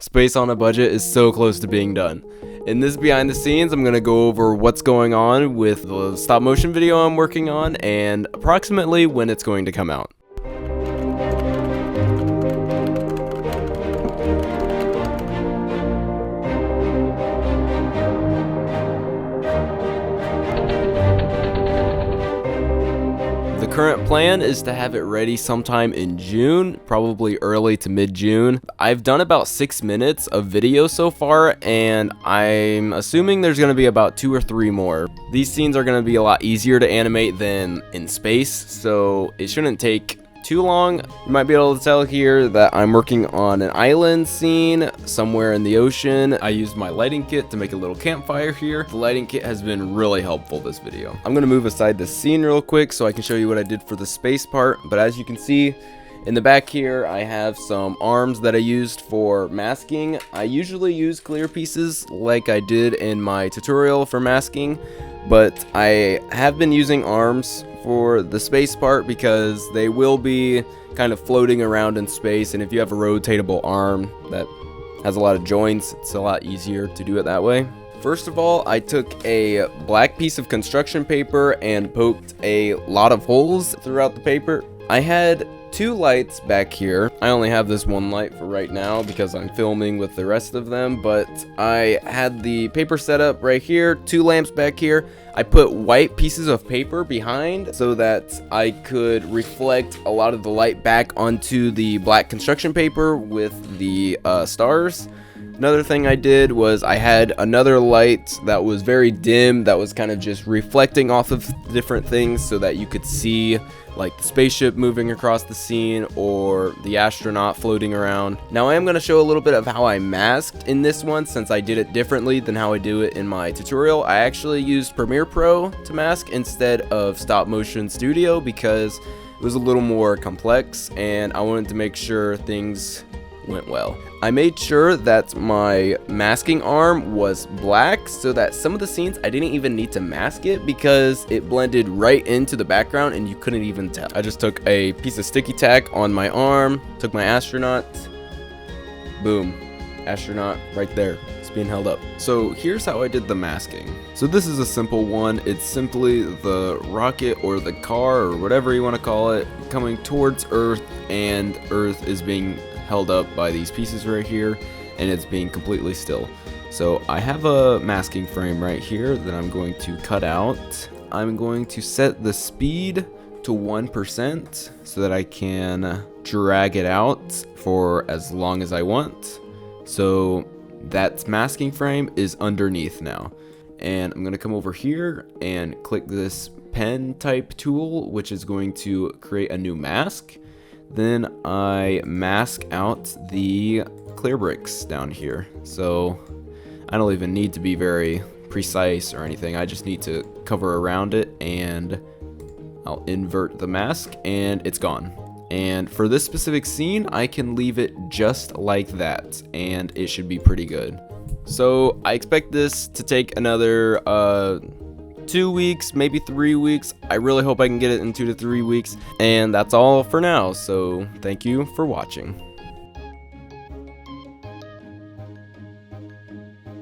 Space on a Budget is so close to being done. In this behind the scenes, I'm going to go over what's going on with the stop motion video I'm working on and approximately when it's going to come out. The current plan is to have it ready sometime in June, probably early to mid-June. I've done about 6 minutes of video so far, and I'm assuming there's going to be about 2 or 3 more. These scenes are going to be a lot easier to animate than in space, so it shouldn't take too long. You might be able to tell here that I'm working on an island scene somewhere in the ocean. I used my lighting kit to make a little campfire here. The lighting kit has been really helpful this video. I'm gonna move aside this scene real quick so I can show you what I did for the space part, but as you can see in the back here, I have some arms that I used for masking. I usually use clear pieces like I did in my tutorial for masking, but I have been using arms for the space part because they will be kind of floating around in space, and if you have a rotatable arm that has a lot of joints, it's a lot easier to do it that way. First of all, I took a black piece of construction paper and poked a lot of holes throughout the paper. I had 2 lights back here. I only have this 1 light for right now because I'm filming with the rest of them, but I had the paper set up right here, 2 lamps back here. I put white pieces of paper behind so that I could reflect a lot of the light back onto the black construction paper with the stars. Another thing I did was I had another light that was very dim that was kind of just reflecting off of different things so that you could see like the spaceship moving across the scene or the astronaut floating around. Now I am going to show a little bit of how I masked in this one since I did it differently than how I do it in my tutorial. I actually used Premiere Pro to mask instead of Stop Motion Studio because it was a little more complex and I wanted to make sure things went well. I made sure that my masking arm was black so that some of the scenes I didn't even need to mask it because it blended right into the background and you couldn't even tell. I just took a piece of sticky tack on my arm, took my astronaut, boom, astronaut right there. It's being held up. So here's how I did the masking. So this is a simple one. It's simply the rocket or the car or whatever you want to call it coming towards Earth, and Earth is being held up by these pieces right here and it's being completely still. So I have a masking frame right here that I'm going to cut out. I'm going to set the speed to 1% so that I can drag it out for as long as I want. So that masking frame is underneath now, and I'm gonna come over here and click this pen type tool, which is going to create a new mask. Then I mask out the clear bricks down here. So I don't even need to be very precise or anything. I just need to cover around it and I'll invert the mask and it's gone. And for this specific scene, I can leave it just like that and it should be pretty good. So I expect this to take another 2 weeks, maybe 3 weeks. I really hope I can get it in 2 to 3 weeks. And that's all for now. So thank you for watching.